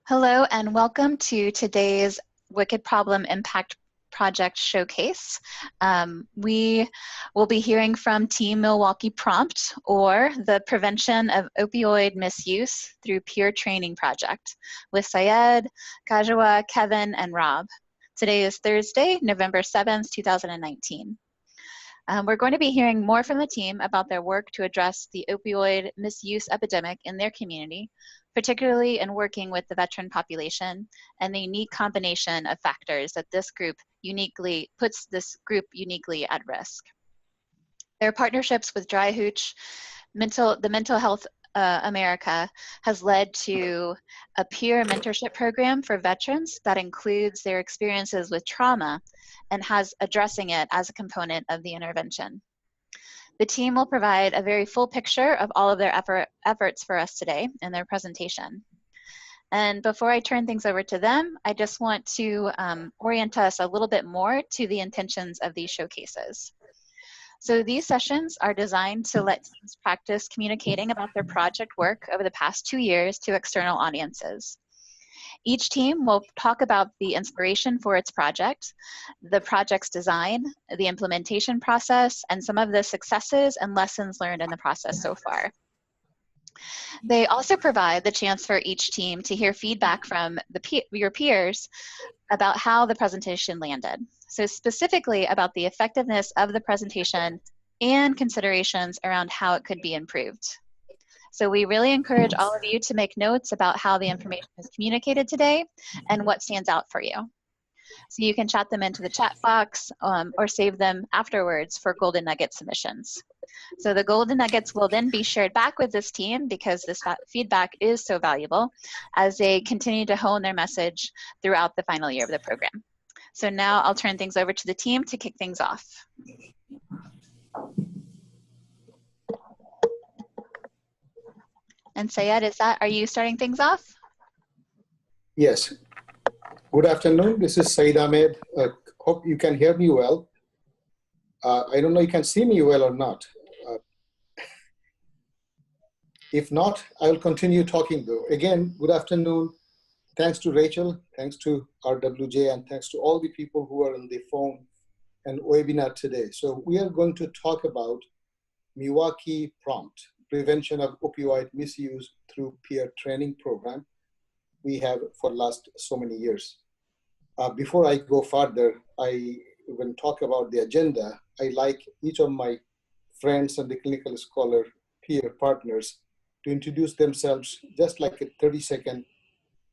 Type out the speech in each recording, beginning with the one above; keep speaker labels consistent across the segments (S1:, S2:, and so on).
S1: Hello and welcome to today's Wicked Problem Impact Project Showcase. We will be hearing from Team Milwaukee Prompt, or the Prevention of Opioid Misuse Through Peer Training Project, with Syed, Kajwa, Kevin, and Rob. Today is Thursday, November 7th, 2019. We're going to be hearing more from the team about their work to address the opioid misuse epidemic in their community, particularly in working with the veteran population and the unique combination of factors that this group puts this group uniquely at risk. Their partnerships with Dry Hooch, the Mental Health America has led to a peer mentorship program for veterans that includes their experiences with trauma and has addressing it as a component of the intervention. The team will provide a very full picture of all of their efforts for us today in their presentation. And before I turn things over to them, I just want to orient us a little bit more to the intentions of these showcases. So these sessions are designed to let teams practice communicating about their project work over the past 2 years to external audiences. Each team will talk about the inspiration for its project, the project's design, the implementation process, and some of the successes and lessons learned in the process so far. They also provide the chance for each team to hear feedback from your peers about how the presentation landed. So specifically about the effectiveness of the presentation and considerations around how it could be improved. So we really encourage all of you to make notes about how the information is communicated today and what stands out for you. So you can chat them into the chat box or save them afterwards for Golden Nugget submissions. So the Golden Nuggets will then be shared back with this team because this feedback is so valuable as they continue to hone their message throughout the final year of the program. So now I'll turn things over to the team to kick things off. And Syed, are you starting things off?
S2: Yes. Good afternoon. This is Syed Ahmed. Hope you can hear me well. I don't know if you can see me well or not. If not, I'll continue talking though. Again, good afternoon. Thanks to Rachel, thanks to RWJ, and thanks to all the people who are on the phone and webinar today. So we are going to talk about Milwaukee Prompt, Prevention of Opioid Misuse Through Peer Training Program we have for the last so many years. Before I go further, when talk about the agenda, I like each of my friends and the clinical scholar peer partners to introduce themselves just like a 30-second.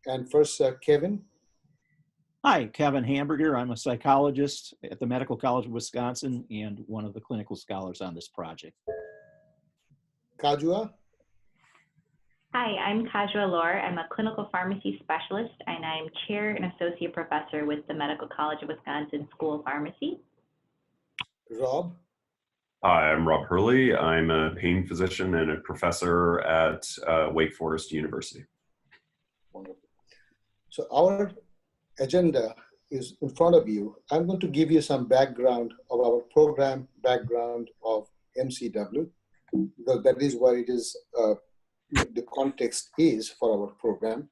S2: And first, Kevin.
S3: Hi, Kevin Hamburger. I'm a psychologist at the Medical College of Wisconsin and one of the clinical scholars on this project.
S2: Kajwa.
S4: Hi, I'm Kajwa Lore. I'm a clinical pharmacy specialist and I'm chair and associate professor with the Medical College of Wisconsin School of Pharmacy.
S2: Rob.
S5: Hi, I'm Rob Hurley. I'm a pain physician and a professor at Wake Forest University.
S2: Wonderful. So our agenda is in front of you. I'm going to give you some background of our program, background of MCW, because that is what it is, the context is for our program.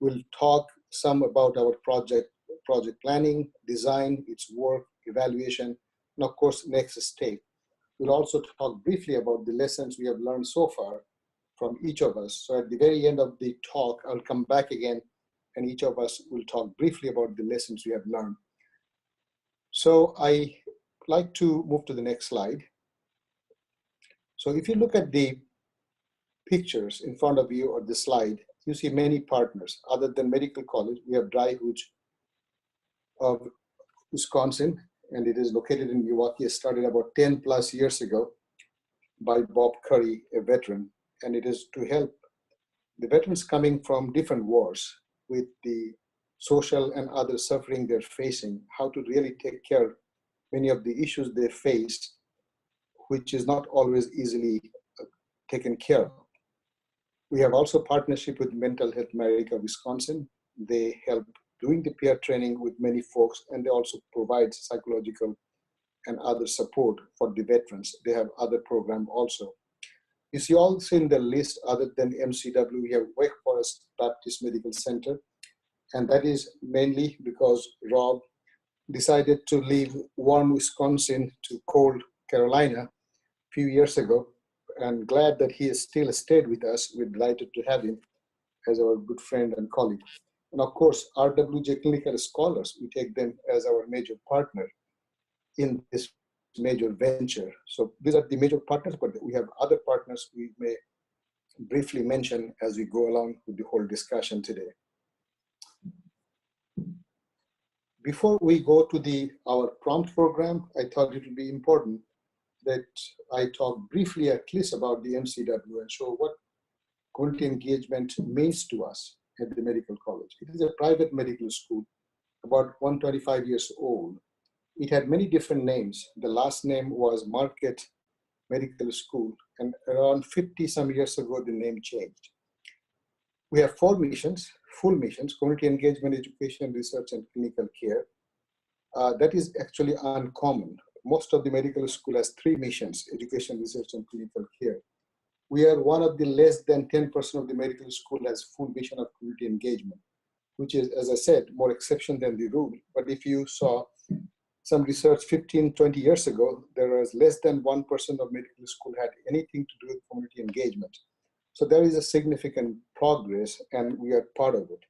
S2: We'll talk some about our project planning, design, its work, evaluation, and of course, next step. We'll also talk briefly about the lessons we have learned so far from each of us. So at the very end of the talk, I'll come back again and each of us will talk briefly about the lessons we have learned. So I like to move to the next slide. So if you look at the pictures in front of you or the slide, you see many partners. Other than Medical College, we have Dry Hooch of Wisconsin, and it is located in Milwaukee. It started about 10 plus years ago by Bob Curry, a veteran, and it is to help the veterans coming from different wars with the social and other suffering they're facing, how to really take care of many of the issues they face, which is not always easily taken care of. We have also partnership with Mental Health America Wisconsin. They help doing the peer training with many folks, and they also provide psychological and other support for the veterans. They have other programs also. You see also in the list, other than MCW, we have Wake Forest Forest Baptist Medical Center. And that is mainly because Rob decided to leave warm Wisconsin to cold Carolina a few years ago. And glad that he has still stayed with us. We're delighted to have him as our good friend and colleague. And of course, RWJ Clinical Scholars, we take them as our major partner in this major venture. So these are the major partners, but we have other partners we may briefly mention as we go along with the whole discussion today. Before we go to our prompt program, I thought it would be important that I talk briefly at least about the MCW and show what community engagement means to us at the medical college. It is a private medical school, about 125 years old. It had many different names. The last name was Market Medical School, and around 50 some years ago, the name changed. We have 4 missions, full missions: community engagement, education, research, and clinical care. That is actually uncommon. Most of the medical school has 3 missions: education, research, and clinical care. We are one of the less than 10% of the medical school has full mission of community engagement, which is, as I said, more exception than the rule. But if you saw some research 15, 20 years ago, there was less than 1% of medical school had anything to do with community engagement. So there is a significant progress, and we are part of it.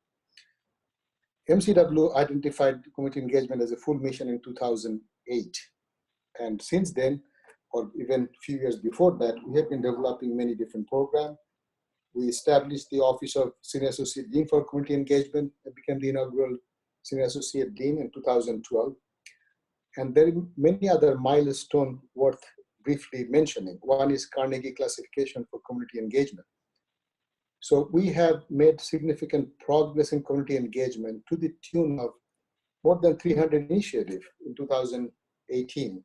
S2: MCW identified community engagement as a full mission in 2008. And since then, or even a few years before that, we have been developing many different programs. We established the Office of Senior Associate Dean for Community Engagement and became the inaugural Senior Associate Dean in 2012. And there are many other milestones worth briefly mentioning. One is Carnegie Classification for Community Engagement. So we have made significant progress in community engagement to the tune of more than 300 initiatives in 2018.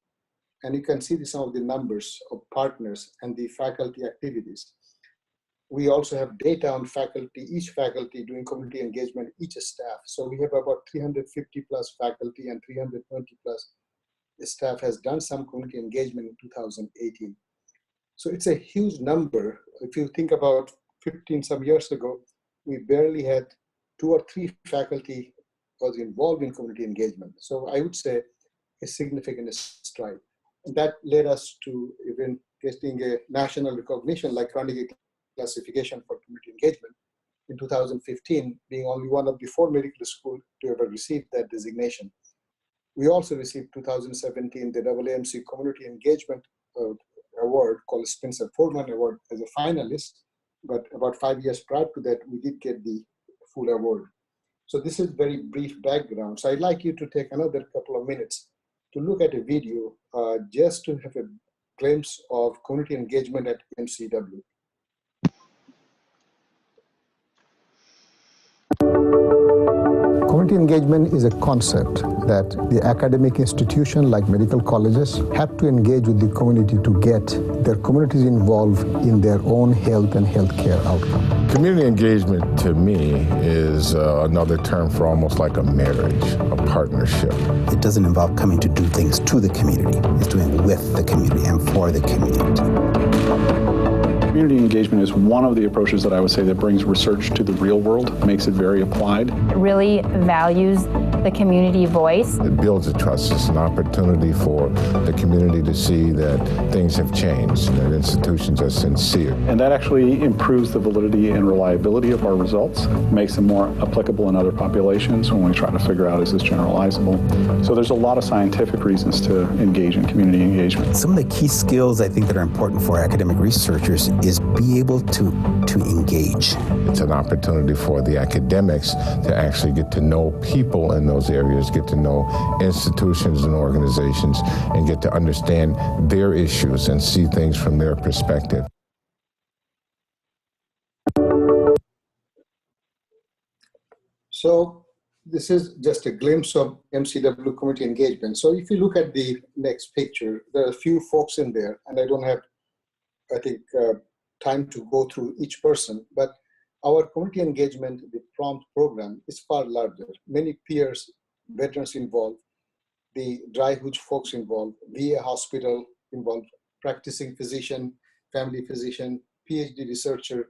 S2: And you can see some of the numbers of partners and the faculty activities. We also have data on faculty, each faculty doing community engagement, each staff. So we have about 350 plus faculty and 320 plus staff has done some community engagement in 2018. So it's a huge number. If you think about 15 some years ago, we barely had 2 or 3 faculty was involved in community engagement. So I would say a significant stride. And that led us to even getting a national recognition like Carnegie Classification for Community Engagement in 2015, being only one of the 4 medical schools to ever receive that designation. We also received 2017 the AAMC Community Engagement Award called Spencer Foreman Award as a finalist, but about 5 years prior to that, we did get the full award. So this is very brief background. So I'd like you to take another couple of minutes to look at a video just to have a glimpse of community engagement at MCW. Community engagement is a concept that the academic institution like medical colleges have to engage with the community to get their communities involved in their own health and healthcare outcome.
S6: Community engagement to me is another term for almost like a marriage, a partnership.
S7: It doesn't involve coming to do things to the community. It's doing with the community and for the community.
S8: Community engagement is one of the approaches that I would say that brings research to the real world, makes it very applied.
S9: It really values the community voice.
S6: It builds a trust. It's an opportunity for the community to see that things have changed and that institutions are sincere.
S8: And that actually improves the validity and reliability of our results, makes them more applicable in other populations when we try to figure out, is this generalizable? So there's a lot of scientific reasons to engage in community engagement.
S7: Some of the key skills I think that are important for academic researchers is be able to engage.
S6: It's an opportunity for the academics to actually get to know people in those areas, get to know institutions and organizations, and get to understand their issues and see things from their perspective.
S2: So this is just a glimpse of MCW community engagement. So if you look at the next picture, there are a few folks in there, and I don't have, I think, time to go through each person, but our community engagement, the prompt program, is far larger. Many peers, veterans involved, the dry hooch folks involved, VA hospital involved, practicing physician, family physician, PhD researcher,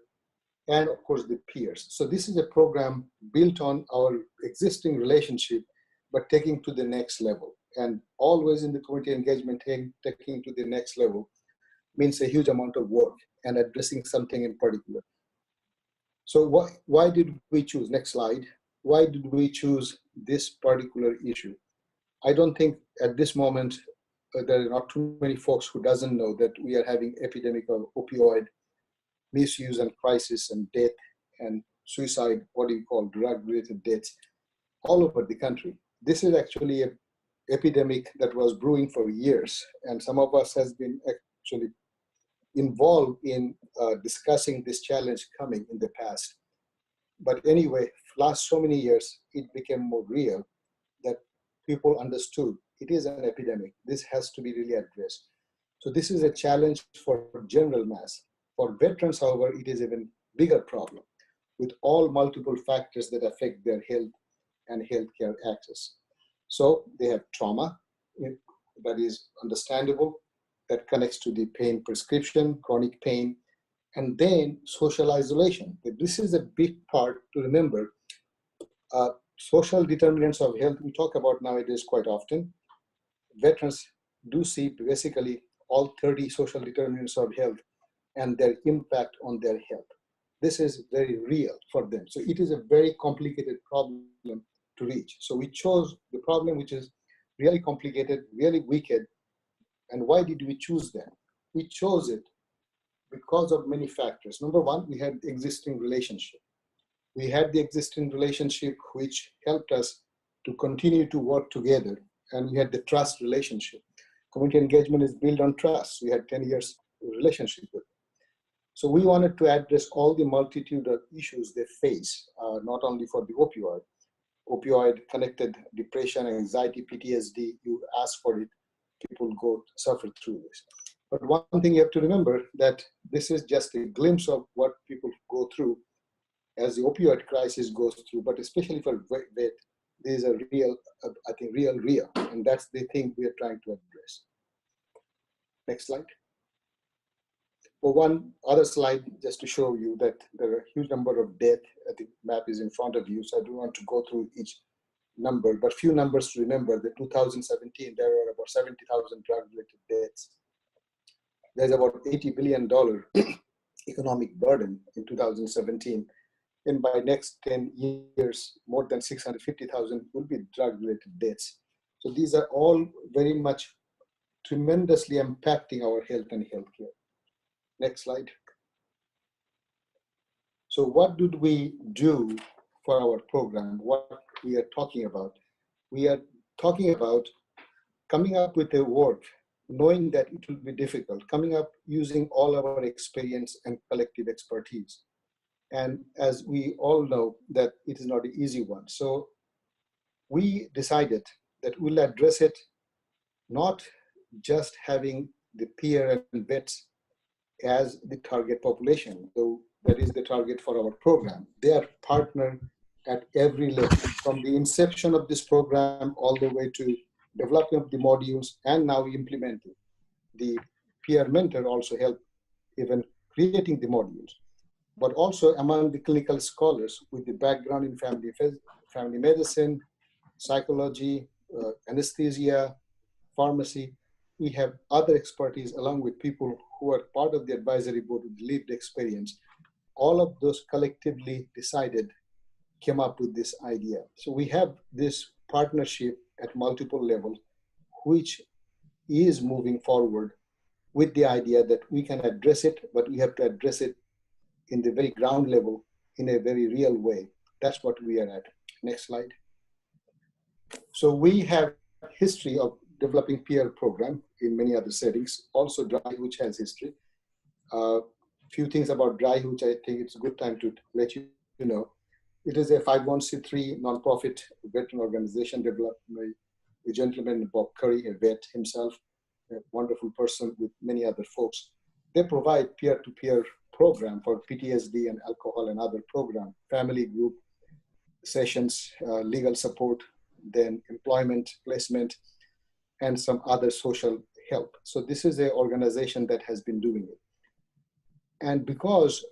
S2: and of course the peers. So this is a program built on our existing relationship, but taking to the next level. And always in the community engagement, taking to the next level means a huge amount of work and addressing something in particular. So why did we choose, next slide, why did we choose this particular issue? I don't think at this moment there are not too many folks who doesn't know that we are having epidemic of opioid misuse and crisis and death and suicide, what do you call, drug-related deaths all over the country. This is actually an epidemic that was brewing for years, and some of us has been actually involved in discussing this challenge coming in the past. But anyway, last so many years, it became more real that people understood it is an epidemic. This has to be really addressed. So this is a challenge for general mass. For veterans, however, it is even bigger problem with all multiple factors that affect their health and healthcare access. So they have trauma that is understandable, that connects to the pain prescription, chronic pain, and then social isolation. This is a big part to remember. Social determinants of health we talk about nowadays quite often. Veterans do see basically all 30 social determinants of health and their impact on their health. This is very real for them. So it is a very complicated problem to reach. So we chose the problem which is really complicated, really wicked. And why did we choose them? We chose it because of many factors. Number one, we had the existing relationship. We had the existing relationship which helped us to continue to work together, and we had the trust relationship. Community engagement is built on trust. We had 10 years relationship with them. So we wanted to address all the multitude of issues they face, not only for the opioid-connected depression, anxiety, PTSD, you ask for it, people suffer through this. But one thing you have to remember that this is just a glimpse of what people go through as the opioid crisis goes through, but especially for vet, these are real, I think real, and that's the thing we are trying to address. Next slide. For one other slide, just to show you that there are a huge number of deaths. I think map is in front of you, so I don't want to go through each number, but few numbers to remember. The 2017, there were about 70,000 drug-related deaths. There's about $80 billion economic burden in 2017. And by next 10 years, more than 650,000 will be drug-related deaths. So these are all very much tremendously impacting our health and healthcare. Next slide. So what did we do for our program? What we are talking about? We are talking about coming up with a work, knowing that it will be difficult, coming up using all our experience and collective expertise. And as we all know that it is not an easy one. So we decided that we'll address it, not just having the peer and vets as the target population, though that is the target for our program. They are partnered at every level, from the inception of this program all the way to development of the modules and now implementing. The peer mentor also helped even creating the modules, but also among the clinical scholars with the background in family medicine, psychology, anesthesia, pharmacy. We have other expertise along with people who are part of the advisory board with lived experience. All of those collectively decided, came up with this idea. So we have this partnership at multiple levels, which is moving forward with the idea that we can address it, but we have to address it in the very ground level in a very real way. That's what we are at. Next slide. So we have history of developing peer program in many other settings, also dry, which has history. Few things about dry, which I think it's a good time to let you know. It is a 501c3 nonprofit veteran organization developed by a gentleman, Bob Curry, a vet himself, a wonderful person with many other folks. They provide peer-to-peer program for PTSD and alcohol and other program, family group sessions, legal support, then employment, placement, and some other social help. So this is an organization that has been doing it. And because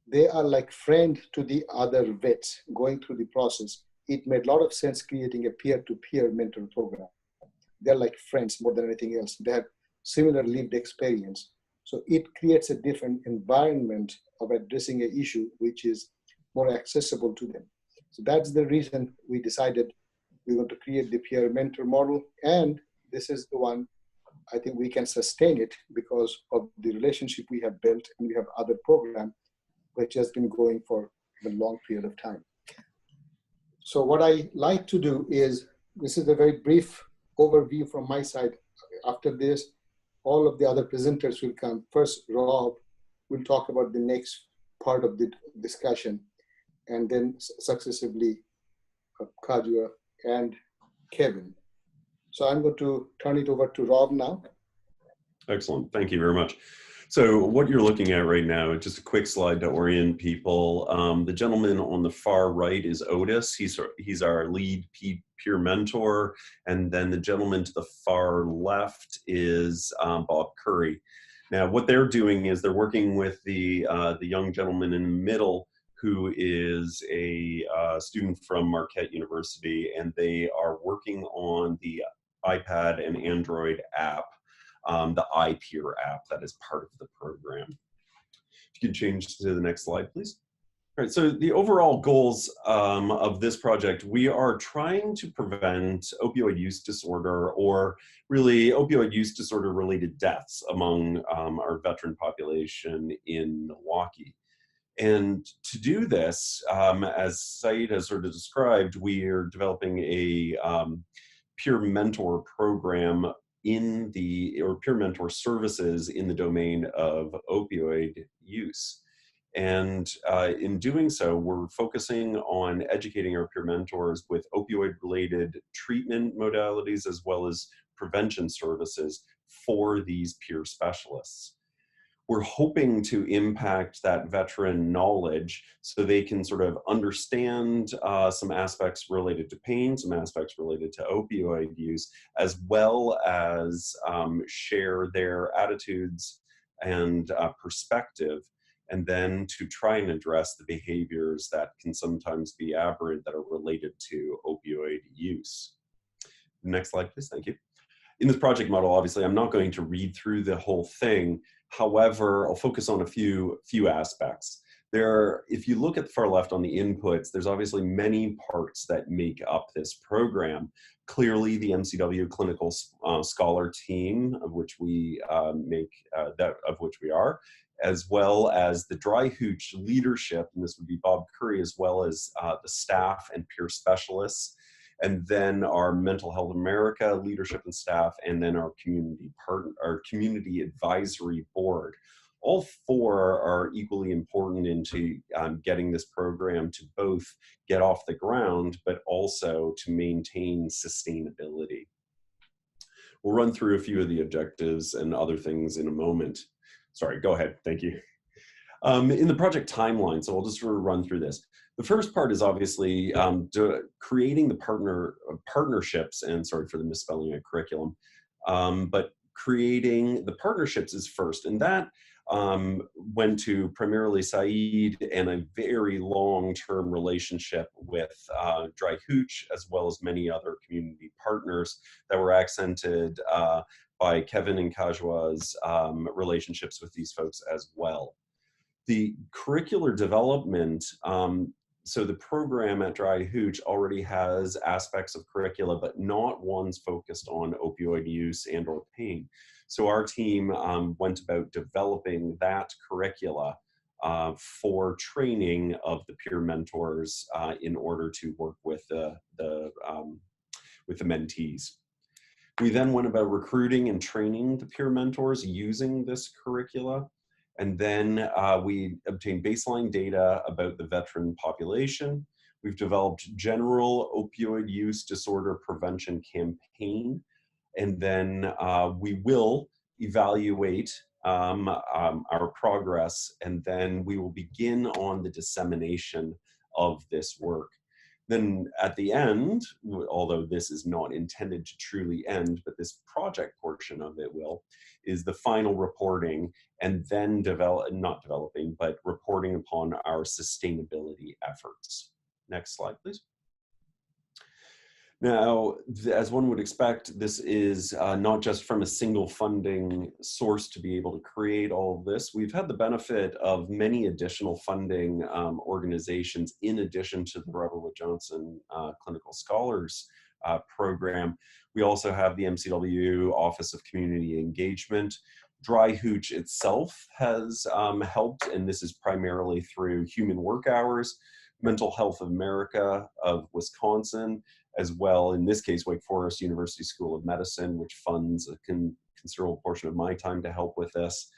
S2: they are like friend to the other vets going through the process. It made a lot of sense creating a peer-to-peer mentor program. They're like friends more than anything else. They have similar lived experience. So it creates a different environment of addressing an issue which is more accessible to them. So that's the reason we decided we want to create the peer mentor model. And this is the one I think we can sustain it because of the relationship we have built, and we have other programs which has been going for a long period of time. So what I like to do is, this is a very brief overview from my side. After this, all of the other presenters will come. First, Rob will talk about the next part of the discussion, and then successively Kajua and Kevin. So I'm going to turn it over to Rob now.
S5: Excellent. Thank you very much. So what you're looking at right now, just a quick slide to orient people. The gentleman on the far right is Otis. He's our lead peer mentor. And then the gentleman to the far left is Bob Curry. Now, what they're doing is they're working with the young gentleman in the middle, who is a student from Marquette University, and they are working on the iPad and Android app, the iPeer app that is part of the program. If you could change to the next slide, please. All right, so the overall goals of this project, we are trying to prevent opioid use disorder, or really opioid use disorder related deaths among our veteran population in Milwaukee. And to do this, as Saeed has sort of described, we are developing a peer mentor program or peer mentor services in the domain of opioid use. And in doing so, we're focusing on educating our peer mentors with opioid-related treatment modalities as well as prevention services for these peer specialists. We're hoping to impact that veteran knowledge so they can sort of understand some aspects related to pain, some aspects related to opioid use, as well as share their attitudes and perspective, and then to try and address the behaviors that can sometimes be aberrant that are related to opioid use. Next slide, please. Thank you. In this project model, obviously, I'm not going to read through the whole thing. However, I'll focus on a few aspects. If you look at the far left on the inputs, there's obviously many parts that make up this program. Clearly, the MCW clinical scholar team, of which we are, as well as the Dry Hooch leadership, and this would be Bob Curry, as well as the staff and peer specialists, and then our Mental Health America leadership and staff, and then our community advisory board. All four are equally important into getting this program to both get off the ground, but also to maintain sustainability. We'll run through a few of the objectives and other things in a moment. Sorry, go ahead, thank you. In the project timeline, so I'll just sort of run through this. The first part is obviously creating the partnerships, and sorry for the misspelling of curriculum, but creating the partnerships is first, and that went to primarily Saeed and a very long-term relationship with Dry Hooch, as well as many other community partners that were accented by Kevin and Kajua's relationships with these folks as well. The curricular development, so the program at Dry Hooch already has aspects of curricula, but not ones focused on opioid use and or pain. So our team went about developing that curricula for training of the peer mentors in order to work with the mentees. We then went about recruiting and training the peer mentors using this curricula. And then we obtained baseline data about the veteran population. We've developed general opioid use disorder prevention campaign. And then we will evaluate our progress, and then we will begin on the dissemination of this work. Then at the end, although this is not intended to truly end, but this project portion of it will, is the final reporting, and then reporting upon our sustainability efforts. Next slide, please. Now, as one would expect, this is not just from a single funding source to be able to create all of this. We've had the benefit of many additional funding organizations in addition to the Robert Wood Johnson Clinical Scholars Program. We also have the MCW Office of Community Engagement. Dry Hooch itself has helped, and this is primarily through Human Work Hours, Mental Health America of Wisconsin, as well, in this case, Wake Forest University School of Medicine, which funds a considerable portion of my time to help with this,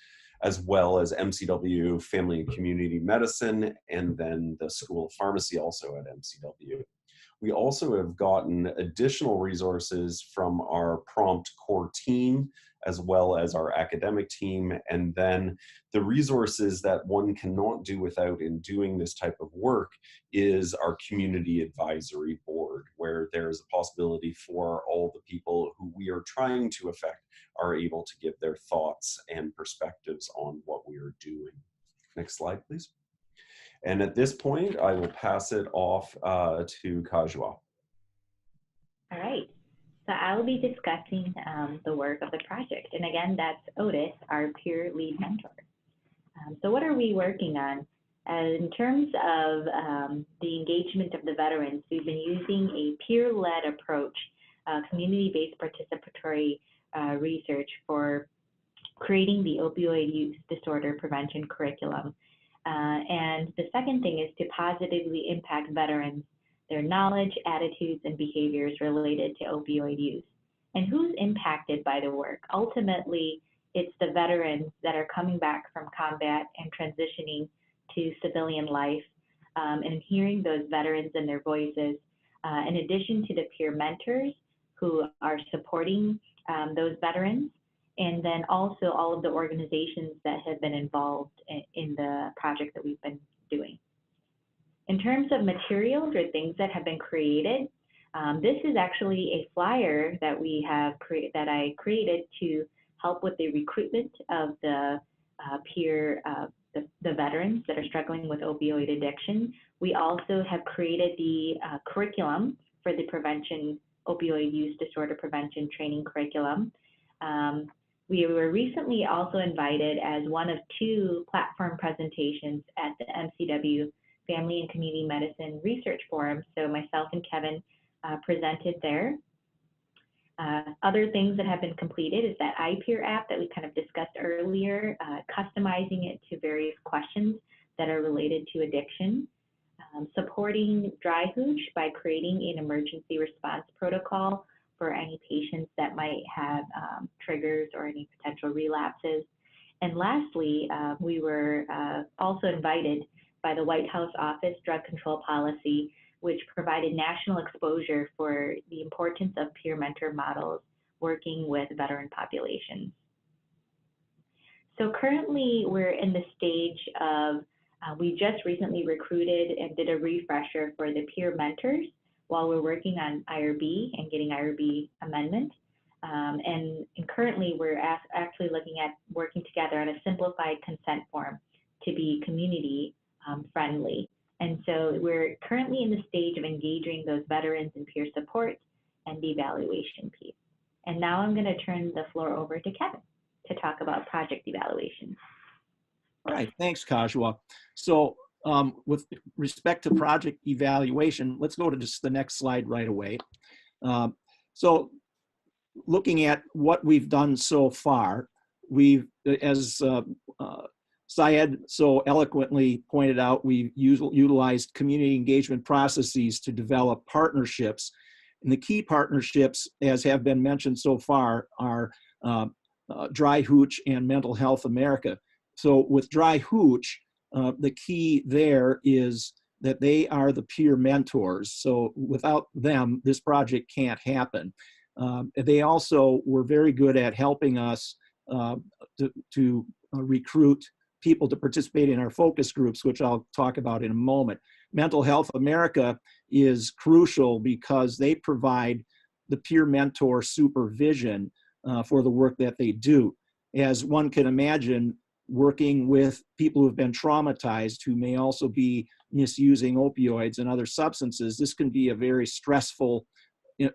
S5: as well as MCW Family and Community Medicine, and then the School of Pharmacy also at MCW. We also have gotten additional resources from our prompt core team, as well as our academic team, and then the resources that one cannot do without in doing this type of work is our community advisory board, where there's a possibility for all the people who we are trying to affect are able to give their thoughts and perspectives on what we are doing. Next slide, please. And at this point, I will pass it off to Kajwa.
S4: All right. So I'll be discussing the work of the project. And again, that's Otis, our peer lead mentor. So what are we working on? In terms of the engagement of the veterans, we've been using a peer-led approach, community-based participatory research for creating the opioid use disorder prevention curriculum. And the second thing is to positively impact veterans, their knowledge, attitudes, and behaviors related to opioid use. And who's impacted by the work? Ultimately, it's the veterans that are coming back from combat and transitioning to civilian life, and hearing those veterans and their voices, in addition to the peer mentors who are supporting those veterans, and then also all of the organizations that have been involved in the project that we've been doing. In terms of materials or things that have been created, this is actually a flyer that we have that I created to help with the recruitment of the the veterans that are struggling with opioid addiction. We also have created the curriculum for the opioid use disorder prevention training curriculum. We were recently also invited as one of 2 platform presentations at the MCW Family and Community Medicine Research Forum. So myself and Kevin presented there. Other things that have been completed is that iPeer app that we kind of discussed earlier, customizing it to various questions that are related to addiction. Supporting Dry Hooch by creating an emergency response protocol for any patients that might have triggers or any potential relapses. And lastly, we were also invited by the White House Office Drug Control Policy, which provided national exposure for the importance of peer mentor models working with veteran populations. So currently we're in the stage of, we just recently recruited and did a refresher for the peer mentors while we're working on IRB and getting IRB amendment. And currently we're actually looking at working together on a simplified consent form to be community friendly. And so we're currently in the stage of engaging those veterans in peer support and the evaluation piece. And now I'm going to turn the floor over to Kevin to talk about project evaluation.
S3: All right, thanks, Kajwa. So with respect to project evaluation, let's go to just the next slide right away. So looking at what we've done so far, we've, as Syed so eloquently pointed out, we've utilized community engagement processes to develop partnerships. And the key partnerships, as have been mentioned so far, are Dry Hooch and Mental Health America. So with Dry Hooch, the key there is that they are the peer mentors. So without them, this project can't happen. They also were very good at helping us to recruit people to participate in our focus groups, which I'll talk about in a moment. Mental Health America is crucial because they provide the peer mentor supervision for the work that they do. As one can imagine, working with people who have been traumatized, who may also be misusing opioids and other substances, this can be a very stressful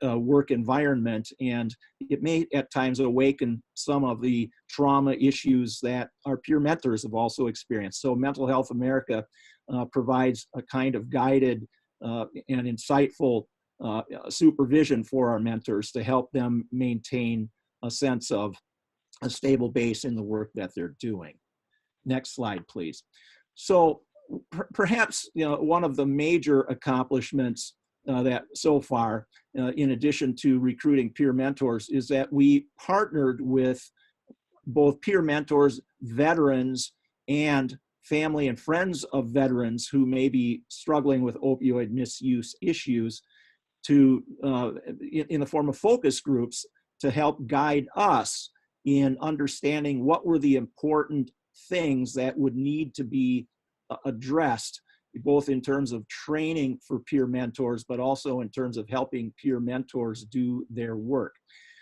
S3: work environment, and it may at times awaken some of the trauma issues that our peer mentors have also experienced. So Mental Health America provides a kind of guided and insightful supervision for our mentors to help them maintain a sense of a stable base in the work that they're doing. Next slide, please. So perhaps one of the major accomplishments that so far, in addition to recruiting peer mentors, is that we partnered with both peer mentors, veterans, and family and friends of veterans who may be struggling with opioid misuse issues to, in the form of focus groups, to help guide us in understanding what were the important things that would need to be addressed, both in terms of training for peer mentors, but also in terms of helping peer mentors do their work.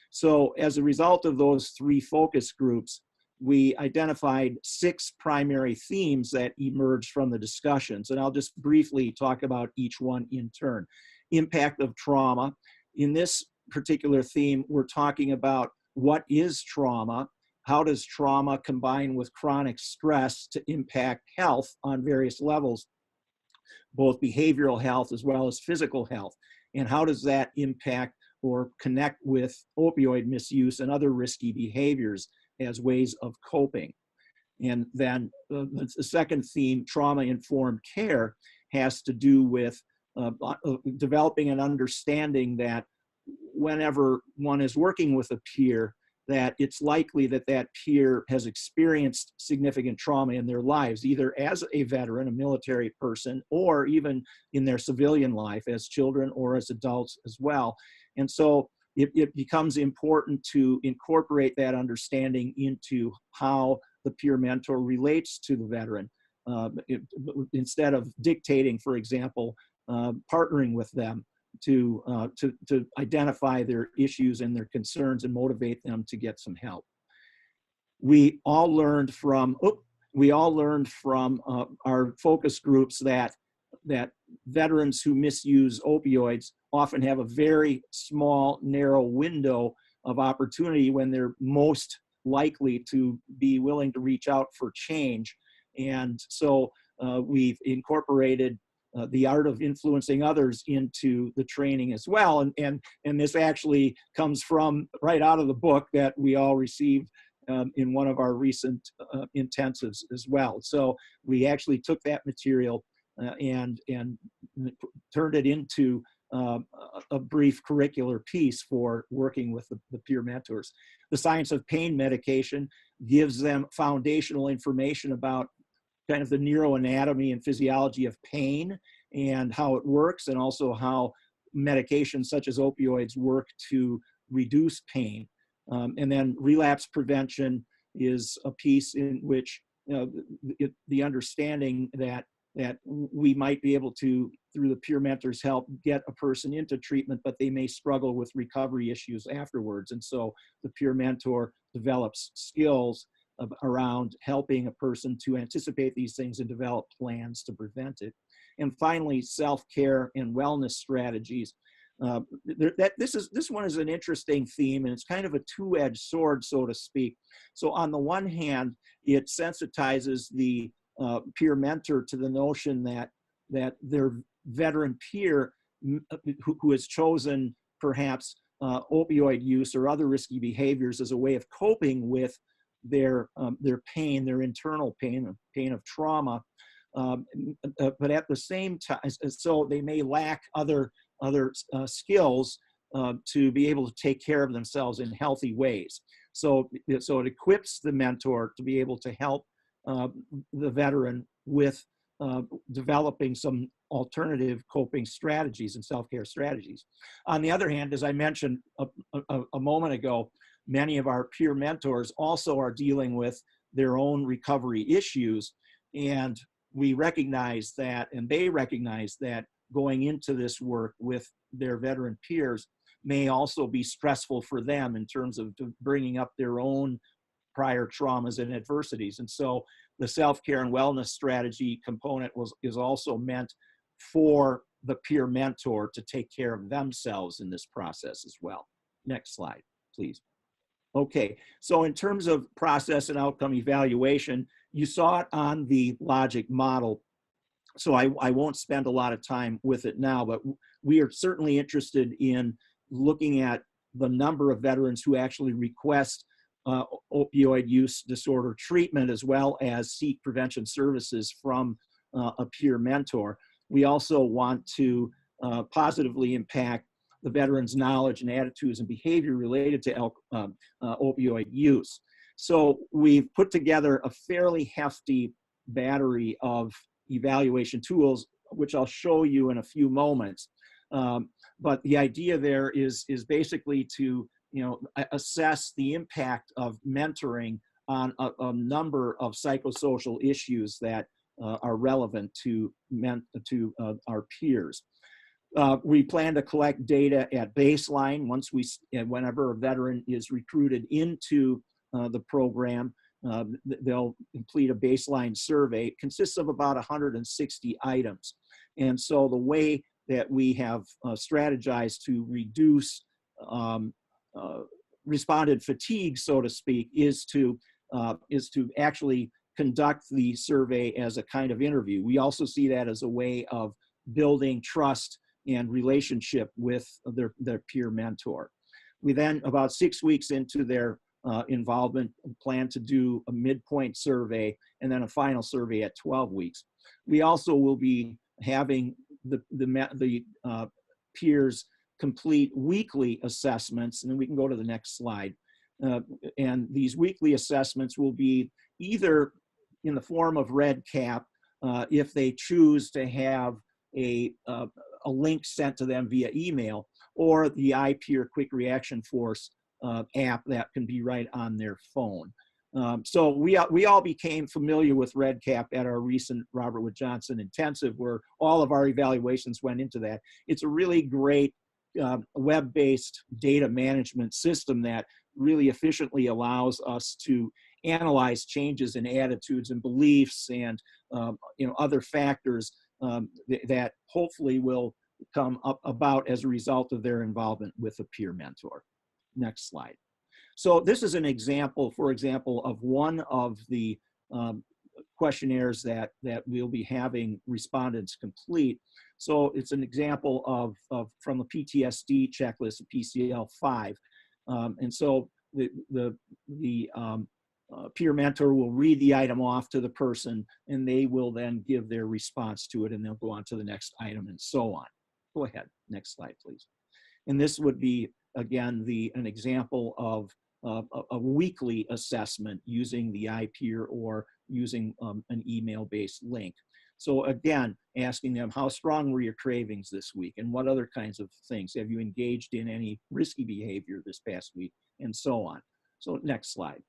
S3: So as a result of those 3 focus groups, we identified 6 primary themes that emerged from the discussions. And I'll just briefly talk about each one in turn. Impact of trauma. In this particular theme, we're talking about what is trauma, how does trauma combine with chronic stress to impact health on various levels, both behavioral health as well as physical health, and how does that impact or connect with opioid misuse and other risky behaviors as ways of coping. And then the second theme, trauma-informed care, has to do with developing an understanding that whenever one is working with a peer, that it's likely that that peer has experienced significant trauma in their lives, either as a veteran, a military person, or even in their civilian life as children or as adults as well. And so it becomes important to incorporate that understanding into how the peer mentor relates to the veteran, instead of dictating, for example, partnering with them to identify their issues and their concerns and motivate them to get some help. We all learned from our focus groups that veterans who misuse opioids often have a very small, narrow window of opportunity when they're most likely to be willing to reach out for change. And so we've incorporated the art of influencing others into the training as well. And this actually comes from right out of the book that we all received in one of our recent intensives as well. So we actually took that material and turned it into a brief curricular piece for working with the peer mentors. The Science of Pain medication gives them foundational information about kind of the neuroanatomy and physiology of pain and how it works, and also how medications such as opioids work to reduce pain. And then relapse prevention is a piece in which the understanding that we might be able to, through the peer mentors' help, get a person into treatment, but they may struggle with recovery issues afterwards. And so the peer mentor develops skills around helping a person to anticipate these things and develop plans to prevent it. And finally, self-care and wellness strategies. This one is an interesting theme, and it's kind of a two-edged sword, so to speak. So on the one hand, it sensitizes the peer mentor to the notion that their veteran peer who has chosen perhaps opioid use or other risky behaviors as a way of coping with their pain, their internal pain, pain of trauma, but at the same time, so they may lack other skills to be able to take care of themselves in healthy ways. So it equips the mentor to be able to help the veteran with developing some alternative coping strategies and self-care strategies. On the other hand, as I mentioned a moment ago, many of our peer mentors also are dealing with their own recovery issues, and we recognize that, and they recognize that going into this work with their veteran peers may also be stressful for them in terms of bringing up their own prior traumas and adversities. And so the self-care and wellness strategy component is also meant for the peer mentor to take care of themselves in this process as well. Next slide, please. Okay, so in terms of process and outcome evaluation, you saw it on the logic model, so I won't spend a lot of time with it now, but we are certainly interested in looking at the number of veterans who actually request opioid use disorder treatment, as well as seek prevention services from a peer mentor. We also want to positively impact the veterans' knowledge and attitudes and behavior related to opioid use. So we've put together a fairly hefty battery of evaluation tools, which I'll show you in a few moments. But the idea there is basically to assess the impact of mentoring on a number of psychosocial issues that are relevant to our peers. We plan to collect data at baseline whenever a veteran is recruited into the program. They'll complete a baseline survey. It consists of about 160 items. And so the way that we have strategized to reduce respondent fatigue, so to speak, is to actually conduct the survey as a kind of interview. We also see that as a way of building trust and relationship with their peer mentor. We then, about 6 weeks into their involvement, plan to do a midpoint survey and then a final survey at 12 weeks. We also will be having the peers complete weekly assessments, and then we can go to the next slide. And these weekly assessments will be either in the form of red cap, if they choose to have a link sent to them via email, or the iPeer Quick Reaction Force app that can be right on their phone. So we all became familiar with REDCap at our recent Robert Wood Johnson intensive, where all of our evaluations went into that. It's a really great web-based data management system that really efficiently allows us to analyze changes in attitudes and beliefs and other factors that hopefully will come about as a result of their involvement with a peer mentor. Next slide. So this is an example, for example, of one of the questionnaires that we'll be having respondents complete. So it's an example of from the PTSD checklist, PCL-5. And so the peer mentor will read the item off to the person, and they will then give their response to it, and they'll go on to the next item and so on. Go ahead, next slide, please. And this would be, again, an example of a weekly assessment using the iPeer or using an email-based link. So again, asking them, how strong were your cravings this week, and what other kinds of things? Have you engaged in any risky behavior this past week, and so on. So next slide.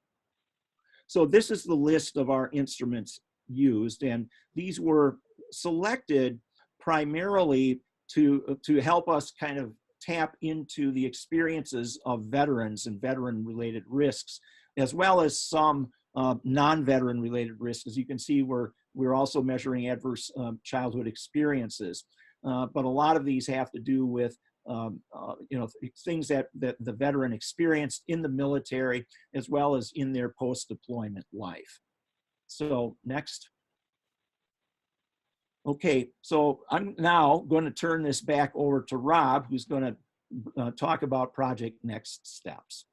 S3: So this is the list of our instruments used, and these were selected primarily to help us kind of tap into the experiences of veterans and veteran-related risks, as well as some non-veteran related risks. As you can see, we're also measuring adverse childhood experiences. But a lot of these have to do with things that the veteran experienced in the military, as well as in their post-deployment life. So next. Okay, so I'm now going to turn this back over to Rob, who's going to talk about Project Next Steps.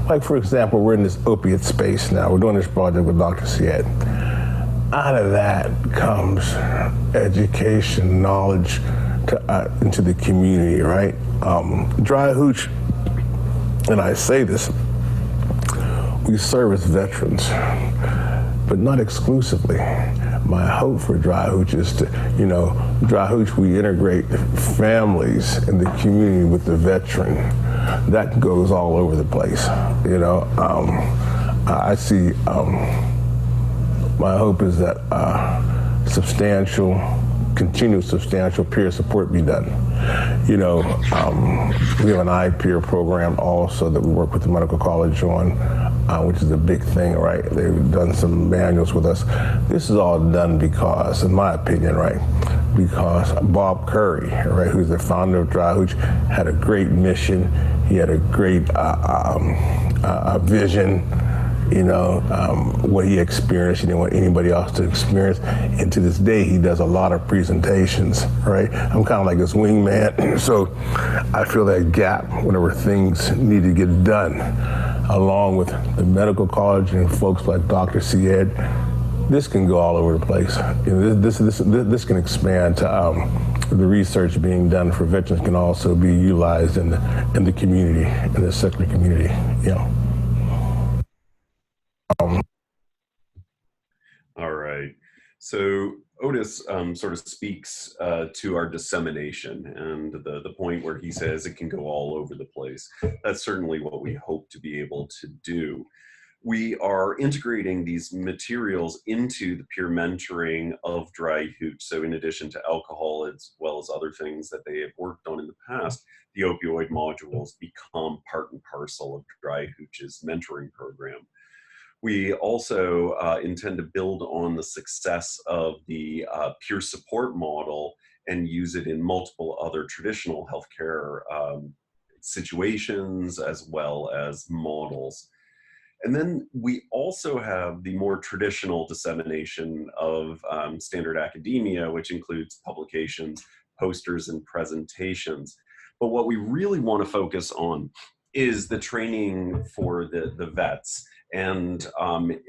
S6: Like, for example, we're in this opiate space now. We're doing this project with Dr. Siet. Out of that comes education, knowledge into the community, right? Dry Hooch, and I say this, we service veterans, but not exclusively. My hope for Dry Hooch is to, Dry Hooch, we integrate families in the community with the veteran. That goes all over the place, I see my hope is that continued substantial peer support be done. You know, we have an I-peer program also that we work with the medical college on, which is a big thing, right? They've done some manuals with us. This is all done because, in my opinion, right, because Bob Curry, right, who's the founder of Dry Hooch, had a great mission. He had a great vision. You know, what he experienced, he didn't want anybody else to experience. And to this day, he does a lot of presentations, right? I'm kind of like this wingman. So I feel that gap whenever things need to get done, along with the medical college and folks like Dr. Syed, this can go all over the place. You know, this can expand to the research being done for veterans can also be utilized in the community, in the secular community, you know.
S5: All right. So Otis sort of speaks to our dissemination and the point where he says it can go all over the place. That's certainly what we hope to be able to do. We are integrating these materials into the peer mentoring of Dry Hooch. So in addition to alcohol, as well as other things that they have worked on in the past, the opioid modules become part and parcel of Dry Hooch's mentoring program. We also intend to build on the success of the peer support model and use it in multiple other traditional healthcare situations as well as models. And then we also have the more traditional dissemination of standard academia, which includes publications, posters, and presentations. But what we really want to focus on is the training for the vets. And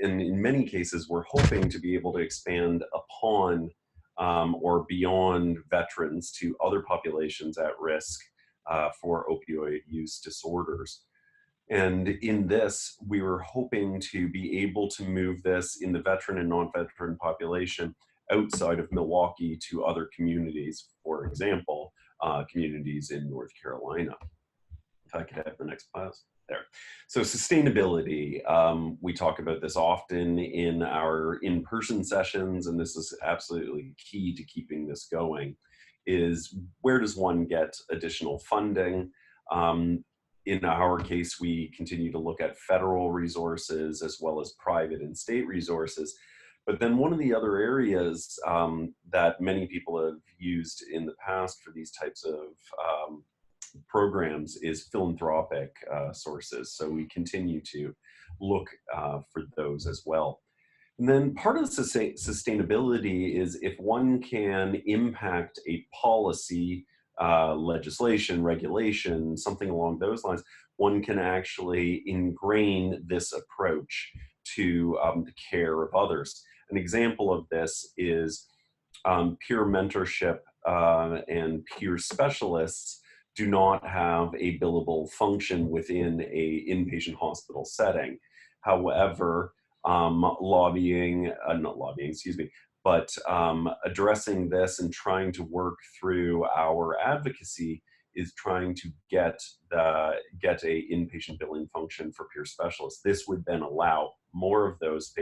S5: in many cases, we're hoping to be able to expand upon or beyond veterans to other populations at risk for opioid use disorders. And in this, we were hoping to be able to move this in the veteran and non-veteran population outside of Milwaukee to other communities, for example, communities in North Carolina. If I could have the next class. There. So sustainability, we talk about this often in our in-person sessions, and this is absolutely key to keeping this going, is where does one get additional funding? In our case, we continue to look at federal resources as well as private and state resources. But then one of the other areas that many people have used in the past for these types of programs is philanthropic sources. So we continue to look for those as well. And then part of the sustainability is if one can impact a policy, legislation, regulation, something along those lines, one can actually ingrain this approach to the care of others. An example of this is peer mentorship and peer specialists do not have a billable function within a inpatient hospital setting. However, addressing this and trying to work through our advocacy is trying to get a inpatient billing function for peer specialists. This would then allow more of those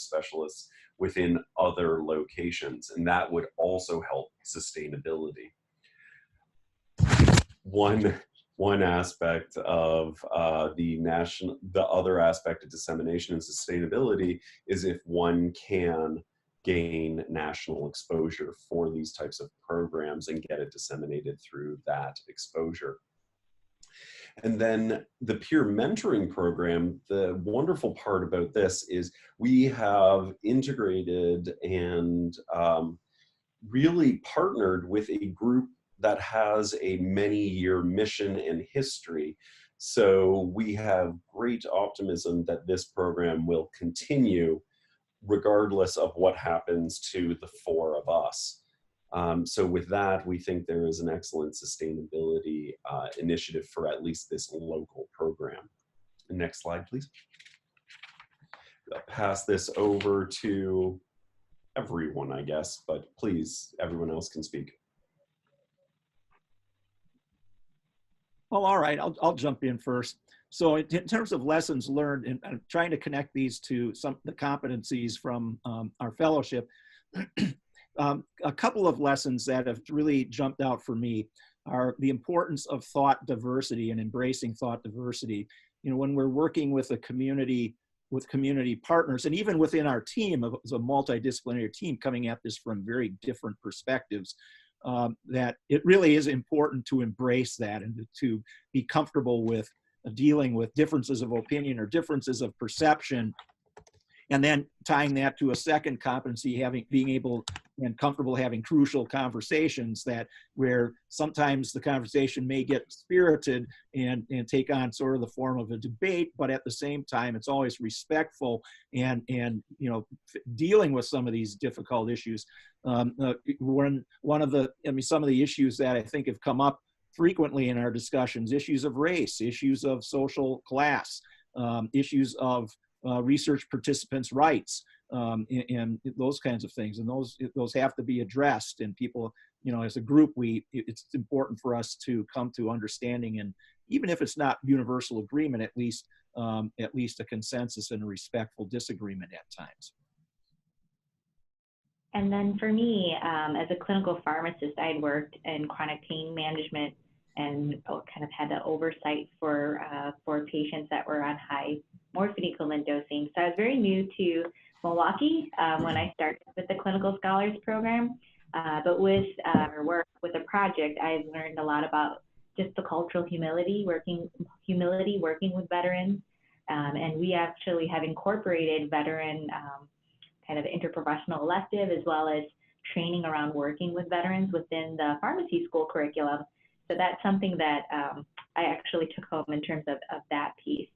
S5: specialists within other locations, and that would also help sustainability. One aspect of the other aspect of dissemination and sustainability is if one can gain national exposure for these types of programs and get it disseminated through that exposure. And then the peer mentoring program, the wonderful part about this is we have integrated and really partnered with a group that has a many-year mission and history. So we have great optimism that this program will continue regardless of what happens to the four of us. So with that, we think there is an excellent sustainability initiative for at least this local program. Next slide, please. I'll pass this over to everyone, I guess, but please, everyone else can speak.
S3: Well, all right, I'll jump in first. So in terms of lessons learned, and I'm trying to connect these to some of the competencies from our fellowship, a couple of lessons that have really jumped out for me are the importance of thought diversity and embracing thought diversity. You know, when we're working with a community, with community partners, and even within our team, as a multidisciplinary team coming at this from very different perspectives, that it really is important to embrace that and to be comfortable with dealing with differences of opinion or differences of perception, and then tying that to a second competency, being able and comfortable having crucial conversations that where sometimes the conversation may get spirited and take on sort of the form of a debate, but at the same time, it's always respectful and you know, dealing with some of these difficult issues. Some of the issues that I think have come up frequently in our discussions, issues of race, issues of social class, issues of research participants' rights, and those kinds of things, and those have to be addressed. And people, you know, as a group, it's important for us to come to understanding, and even if it's not universal agreement, at least a consensus and a respectful disagreement at times.
S4: And then for me, as a clinical pharmacist, I had worked in chronic pain management and kind of had the oversight for patients that were on high morphine equivalent dosing. So I was very new to Milwaukee when I started with the Clinical Scholars Program. But with our work with the project, I've learned a lot about just the cultural humility working with veterans. And we actually have incorporated veteran kind of interprofessional elective as well as training around working with veterans within the pharmacy school curriculum. So that's something that I actually took home in terms of that piece.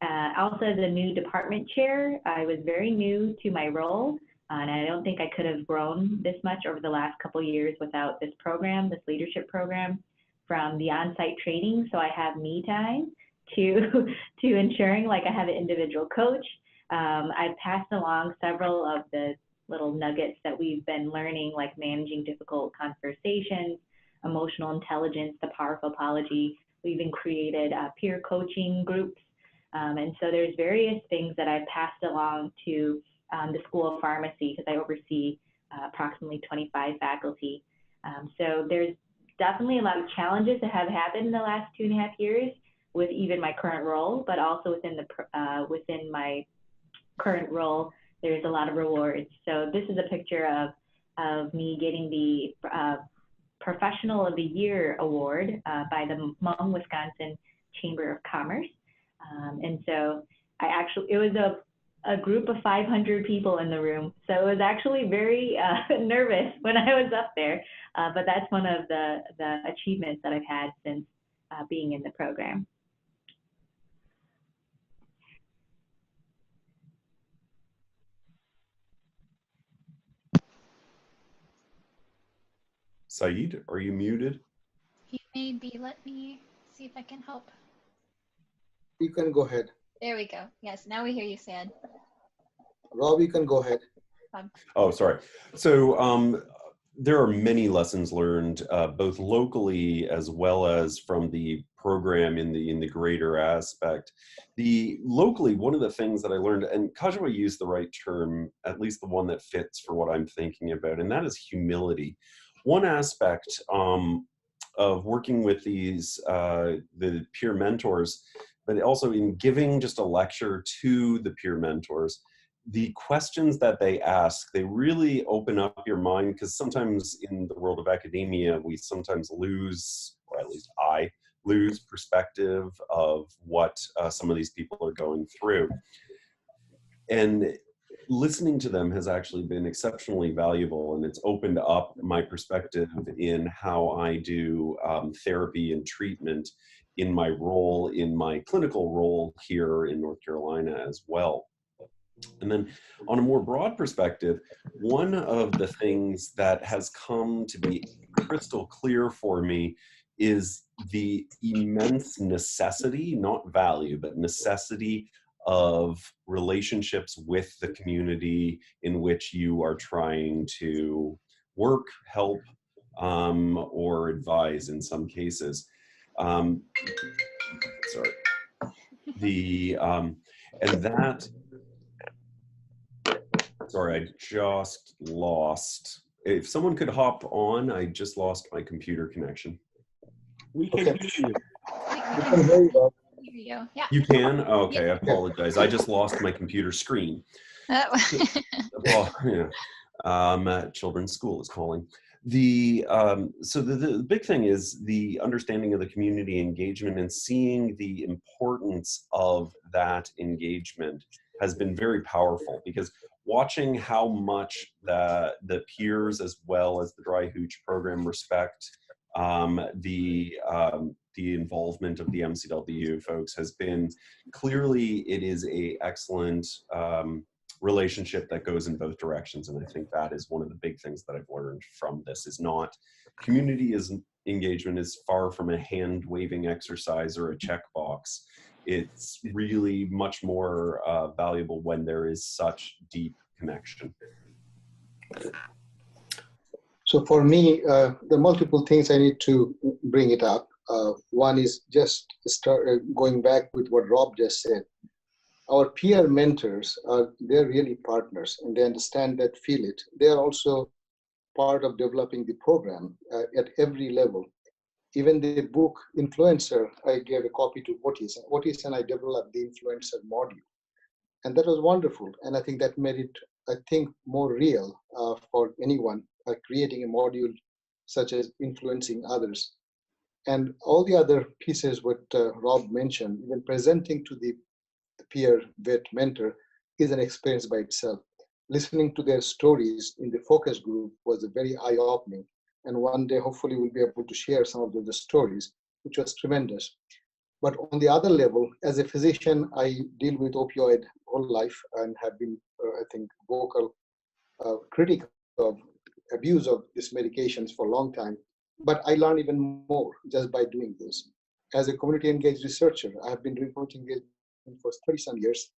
S4: Also, as a new department chair, I was very new to my role, and I don't think I could have grown this much over the last couple of years without this program, this leadership program, from the on-site training. So I have me time to ensuring like I have an individual coach. I've passed along several of the little nuggets that we've been learning, like managing difficult conversations, emotional intelligence, the powerful apology. We've even created peer coaching groups. And so there's various things that I've passed along to the School of Pharmacy, because I oversee approximately 25 faculty. So there's definitely a lot of challenges that have happened in the last 2.5 years with even my current role, but also within my current role, there's a lot of rewards. So this is a picture of me getting the Professional of the Year award by the Hmong, Wisconsin Chamber of Commerce. And so it was a group of 500 people in the room. So it was actually very nervous when I was up there, but that's one of the achievements that I've had since being in the program.
S5: Saeed, are you muted?
S1: He may be. Let me see if I can help.
S2: You can go ahead.
S1: There we go. Yes, now we hear you, Sad.
S2: Rob, you can go ahead.
S5: Oh, sorry. So there are many lessons learned, both locally as well as from the program in the greater aspect. Locally, one of the things that I learned, and Kajwa used the right term, at least the one that fits for what I'm thinking about, and that is humility. One aspect of working with the peer mentors, but also in giving just a lecture to the peer mentors, the questions that they ask, they really open up your mind, because sometimes in the world of academia, we sometimes lose, or at least I lose, perspective of what some of these people are going through. And listening to them has actually been exceptionally valuable, and it's opened up my perspective in how I do therapy and treatment in my role, in my clinical role here in North Carolina as well. And then on a more broad perspective, one of the things that has come to be crystal clear for me is the immense necessity, not value, but necessity of relationships with the community in which you are trying to work, help, or advise in some cases. Sorry. And that, sorry, I just lost. If someone could hop on, I just lost my computer connection.
S3: We can hear you.
S2: We can hear you, Bob.
S1: Hear you. Yeah.
S5: You can? Okay, I apologize. I just lost my computer screen. Well, yeah. Children's school is calling. So the big thing is the understanding of the community engagement and seeing the importance of that engagement has been very powerful, because watching how much the peers as well as the Dry Hooch program respect the involvement of the MCW folks has been clearly, it is a excellent relationship that goes in both directions. And I think that is one of the big things that I've learned from this, is not community engagement is far from a hand waving exercise or a checkbox. It's really much more valuable when there is such deep connection.
S2: So for me, the multiple things I need to bring it up. One is just going back with what Rob just said. Our peer mentors, they're really partners, and they understand that, feel it. They're also part of developing the program at every level. Even the book Influencer, I gave a copy to Otis, and I developed the Influencer module. And that was wonderful. And I think that made it, I think, more real for anyone creating a module such as influencing others. And all the other pieces what Rob mentioned, even presenting to the peer vet mentor is an experience by itself. Listening to their stories in the focus group was a very eye-opening. And one day, hopefully, we'll be able to share some of those stories, which was tremendous. But on the other level, as a physician, I deal with opioid whole life and have been, I think, vocal critic of abuse of these medications for a long time. But I learn even more just by doing this. As a community engaged researcher, I have been doing community engagement for 30-some years.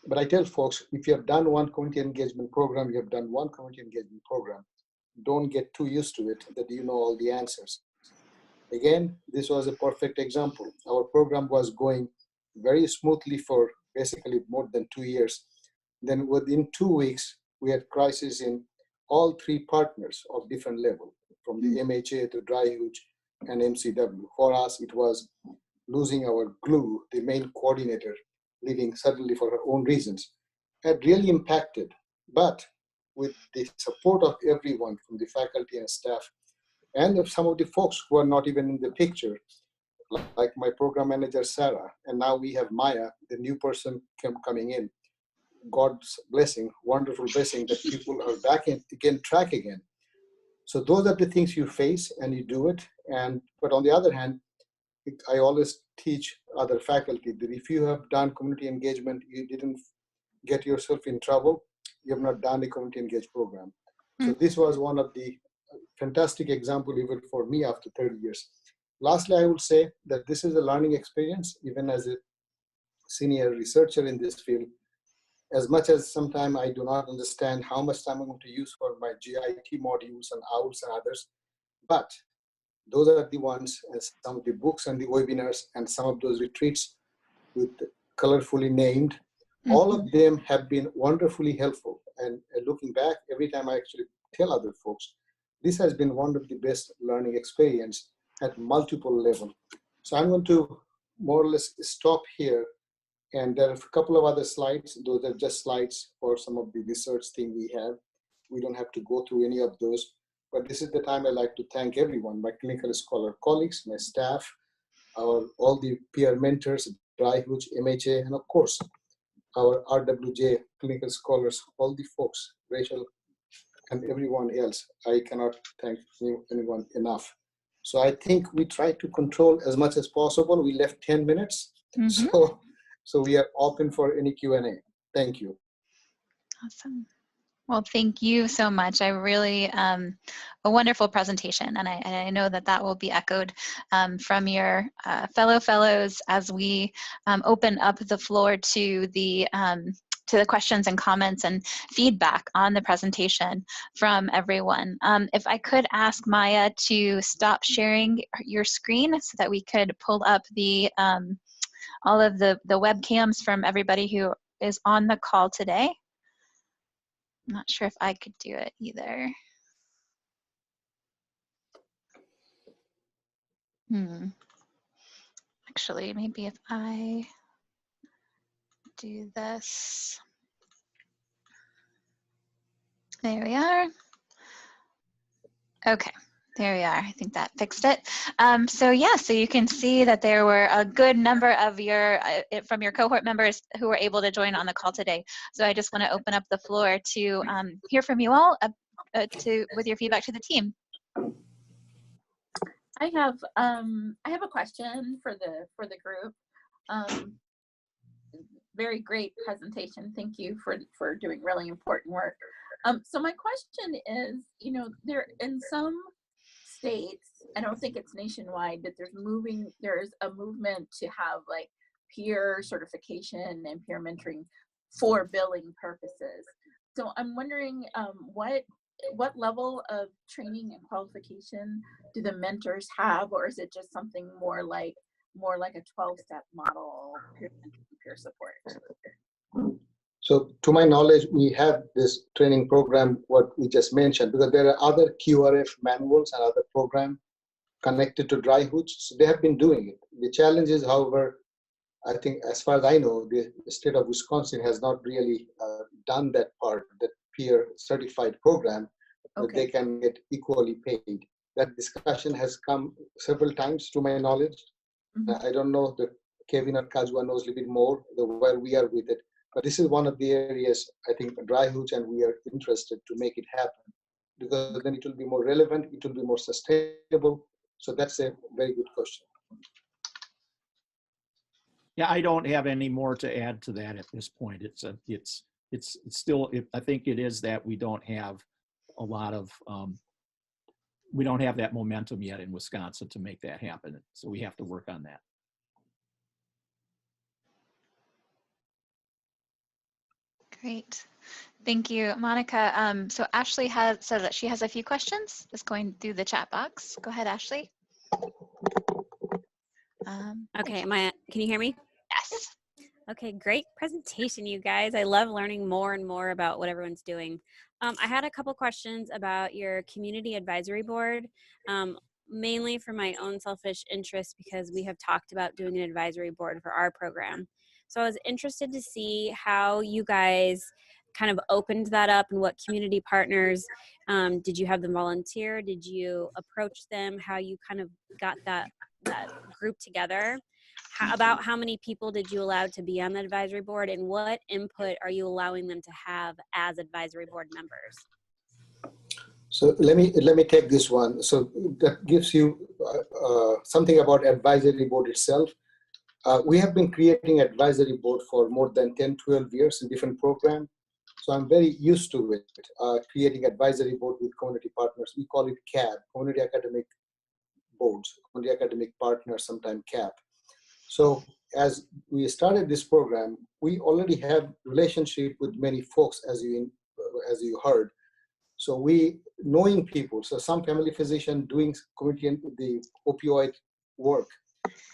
S2: But I tell folks, if you have done one community engagement program, you have done one community engagement program. Don't get too used to it that you know all the answers. Again, this was a perfect example. Our program was going very smoothly for basically more than 2 years. Then within 2 weeks, we had crisis in all three partners of different level, from the MHA to Dry Hooch and MCW. For us, it was losing our glue, the main coordinator, leaving suddenly for her own reasons. Had really impacted, but with the support of everyone from the faculty and staff, and of some of the folks who are not even in the picture, like my program manager, Sarah, and now we have Maya, the new person coming in. God's blessing, wonderful blessing that people are back in again, track again. So those are the things you face and you do it. But on the other hand, I always teach other faculty that if you have done community engagement, you didn't get yourself in trouble, you have not done a community engaged program. So this was one of the fantastic example even for me after 30 years. Lastly, I would say that this is a learning experience, even as a senior researcher in this field. As much as sometimes I do not understand how much time I'm going to use for my GIT modules and OWLs and others, but those are the ones, as some of the books and the webinars and some of those retreats with colorfully named, all of them have been wonderfully helpful. And looking back, every time I actually tell other folks, this has been one of the best learning experience at multiple levels. So I'm going to more or less stop here. And there are a couple of other slides. Those are just slides for some of the research thing we have. We don't have to go through any of those. But this is the time I like to thank everyone, my clinical scholar colleagues, my staff, all the peer mentors, Dry Hooch, MHA, and of course, our RWJ clinical scholars, all the folks, Rachel, and everyone else. I cannot thank anyone enough. So I think we try to control as much as possible. We left 10 minutes. So we are open for any Q&A. Thank you.
S1: Awesome. Well, thank you so much. I really, a wonderful presentation. And I know that that will be echoed from your fellows as we open up the floor to the questions and comments and feedback on the presentation from everyone. If I could ask Maya to stop sharing your screen so that we could pull up the all of the webcams from everybody who is on the call today. I'm not sure if I could do it either. Actually, maybe if I do this. There we are. Okay, there we are. I think that fixed it. So yeah, so you can see that there were a good number of your from your cohort members who were able to join on the call today. So I just want to open up the floor to hear from you all with your feedback to the team.
S10: I have a question for the group. Very great presentation. Thank you for doing really important work. So my question is, you know, there in some states, I don't think it's nationwide, but there's a movement to have like peer certification and peer mentoring for billing purposes. So I'm wondering what level of training and qualification do the mentors have, or is it just something more like a 12-step model, peer support?
S2: So to my knowledge, we have this training program, what we just mentioned, because there are other QRF manuals and other programs connected to dry hoods. So they have been doing it. The challenge is, however, I think as far as I know, the state of Wisconsin has not really done that part, that peer certified program, that they can get equally paid. That discussion has come several times to my knowledge. I don't know that Kevin or Kazua knows a little bit more where we are with it. But this is one of the areas, I think, dry hoods, and we are interested to make it happen, because then it will be more relevant, it will be more sustainable. So that's a very good question.
S3: Yeah, I don't have any more to add to that at this point. It's still, I think it is that we don't have a lot of, we don't have that momentum yet in Wisconsin to make that happen. So we have to work on that.
S1: Great. Thank you, Monica. So Ashley has said that she has a few questions, just going through the chat box. Go ahead, Ashley.
S11: Okay, can you hear me?
S1: Yes.
S11: Okay, great presentation, you guys. I love learning more and more about what everyone's doing. I had a couple questions about your community advisory board, mainly for my own selfish interest, because we have talked about doing an advisory board for our program. So I was interested to see how you guys kind of opened that up, and what community partners, did you have them volunteer? Did you approach them? How you kind of got that group together? About how many people did you allow to be on the advisory board, and what input are you allowing them to have as advisory board members?
S2: So let me take this one. So that gives you something about advisory board itself. We have been creating advisory board for more than 10, 12 years in different programs. So I'm very used to it, creating advisory board with community partners. We call it CAB, Community Academic Boards, Community Academic Partners, sometimes CAP. So as we started this program, we already have relationship with many folks, as you heard. So we knowing people, so some family physician doing community the opioid work,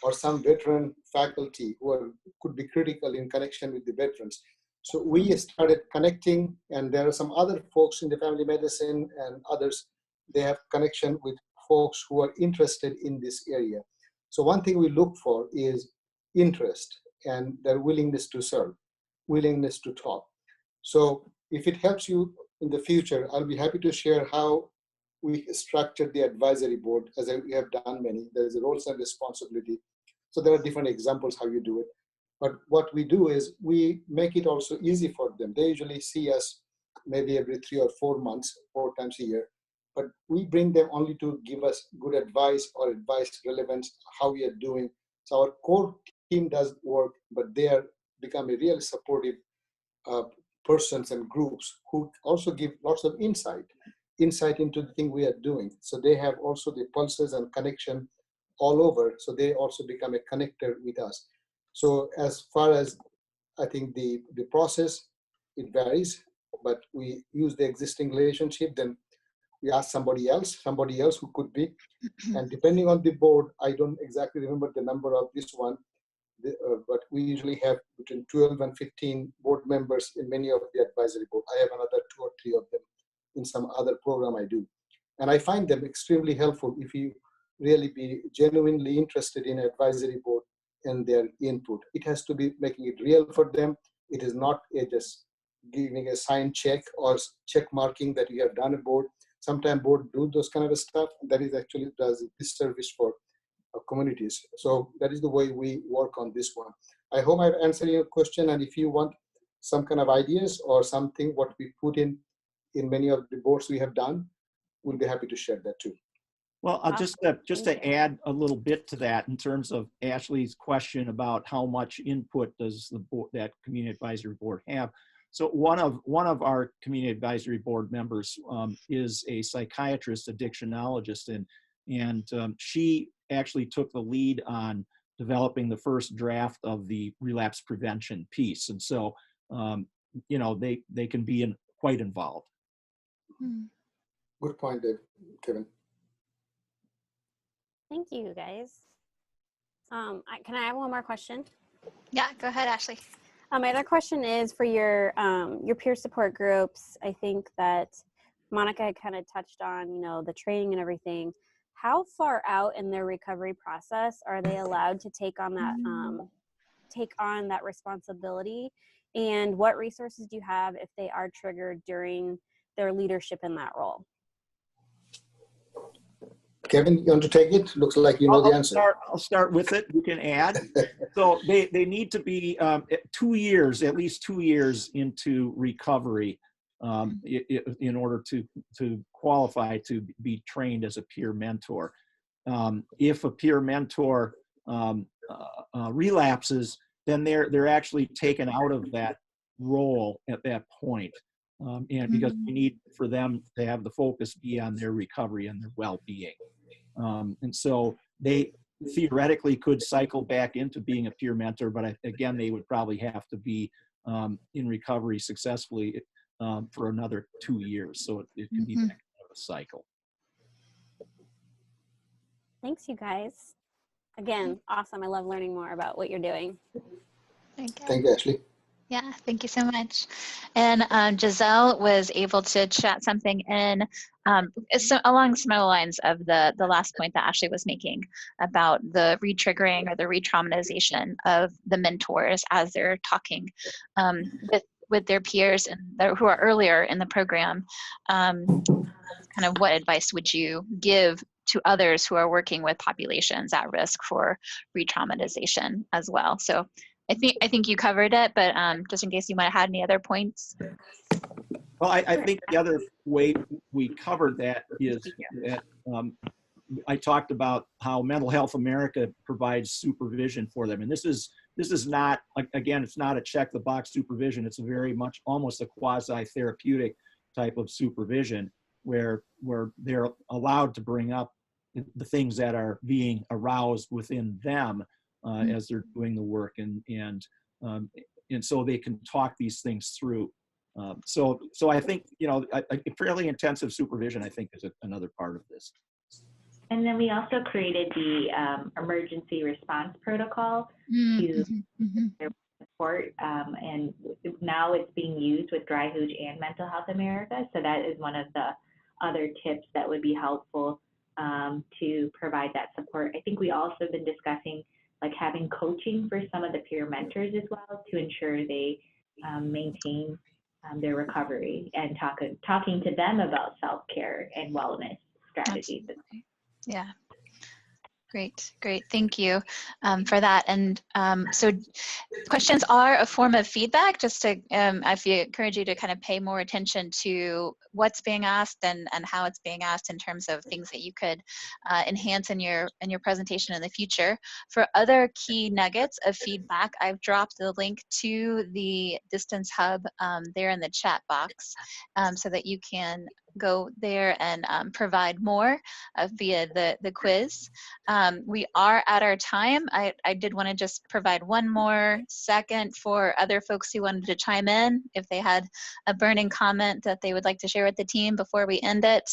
S2: or some veteran faculty who could be critical in connection with the veterans. So we started connecting, and there are some other folks in the family medicine and others, they have connection with folks who are interested in this area. So one thing we look for is interest and their willingness to serve, willingness to talk. So if it helps you in the future, I'll be happy to share how we structured the advisory board, as we have done many. There's a roles and responsibility. So there are different examples how you do it. But what we do is we make it also easy for them. They usually see us maybe every 3 or 4 months, 4 times a year. But we bring them only to give us good advice or advice relevance, how we are doing. So our core team does work, but they are become a real supportive persons and groups who also give lots of insight into the thing we are doing. So they have also the pulses and connection all over. So they also become a connector with us. So as far as I think the process, it varies, but we use the existing relationship, then we ask somebody else who could be, and depending on the board, I don't exactly remember the number of this one, but we usually have between 12 and 15 board members in many of the advisory board. I have another 2 or 3 of them in some other program I do. And I find them extremely helpful if you really be genuinely interested in advisory board and their input. It has to be making it real for them. It is not just giving a signed check or check marking that you have done a board. Sometimes board do those kind of stuff. That is actually does a disservice for communities. So that is the way we work on this one. I hope I've answered your question. And if you want some kind of ideas or something what we put in many of the boards we have done, we'll be happy to share that too.
S3: Well, just to add a little bit to that in terms of Ashley's question about how much input does the board, that community advisory board have. So one of our community advisory board members is a psychiatrist, addictionologist, and she actually took the lead on developing the first draft of the relapse prevention piece. And so, you know, they can be quite involved.
S2: Good point, Dave, Kevin.
S11: Thank you, guys. Can I have one more question?
S1: Yeah, go ahead, Ashley.
S11: My other question is for your peer support groups. I think that Monica had kind of touched on, you know, the training and everything. How far out in their recovery process are they allowed to take on that responsibility? And what resources do you have if they are triggered during their leadership in that role?
S2: Kevin, you want to take it? Looks like you know the answer.
S3: I'll start with it. You can add. So they need to be 2 years, at least 2 years into recovery in order to qualify to be trained as a peer mentor. If a peer mentor relapses, then they're actually taken out of that role at that point. And because we need for them to have the focus be on their recovery and their well-being. And so they theoretically could cycle back into being a peer mentor, but again, they would probably have to be in recovery successfully for another 2 years. So it can be that kind of a cycle.
S11: Thanks, you guys. Again, awesome. I love learning more about what you're doing.
S2: Thank you, Ashley.
S1: Yeah, thank you so much. And Giselle was able to chat something in along similar lines of the last point that Ashley was making about the re-triggering or the re-traumatization of the mentors as they're talking with their peers and who are earlier in the program. Kind of what advice would you give to others who are working with populations at risk for re-traumatization as well? So I think you covered it, but just in case you might have had any other points.
S3: Well, I think the other way we covered that is that I talked about how Mental Health America provides supervision for them. And this is not, again, it's not a check the box supervision. It's a very much almost a quasi-therapeutic type of supervision where they're allowed to bring up the things that are being aroused within them as they're doing the work, and so they can talk these things through. So I think, you know, a fairly intensive supervision, I think, is another part of this.
S4: And then we also created the emergency response protocol to support, and now it's being used with Dry Hooch and Mental Health America. So that is one of the other tips that would be helpful to provide that support. I think we also have been discussing like having coaching for some of the peer mentors as well to ensure they maintain their recovery, and talking to them about self-care and wellness strategies.
S1: Absolutely. Yeah. Great. Thank you for that. And so questions are a form of feedback, just to, I encourage you to kind of pay more attention to what's being asked and how it's being asked in terms of things that you could enhance in your presentation in the future. For other key nuggets of feedback, I've dropped the link to the Distance Hub there in the chat box so that you can go there and provide more via the quiz. We are at our time. I did want to just provide one more second for other folks who wanted to chime in if they had a burning comment that they would like to share with the team before we end it.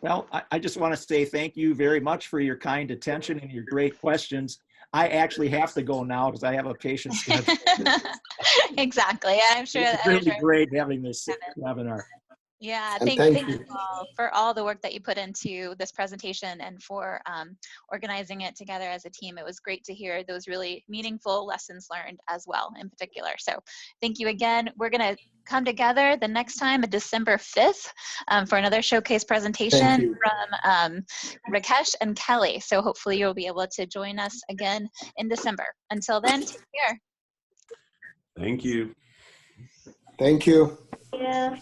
S3: Well, I just want to say thank you very much for your kind attention and your great questions. I actually have to go now because I have a patient schedule.
S1: Exactly. I'm sure
S3: It's really great having this webinar.
S1: Yeah,
S2: And
S1: thank you all for all the work that you put into this presentation and for organizing it together as a team. It was great to hear those really meaningful lessons learned as well in particular. So thank you again. We're going to come together the next time, December 5th, for another showcase presentation from Rakesh and Kelly. So hopefully you'll be able to join us again in December. Until then, take care.
S5: Thank you.
S2: Thank you.
S4: Yeah.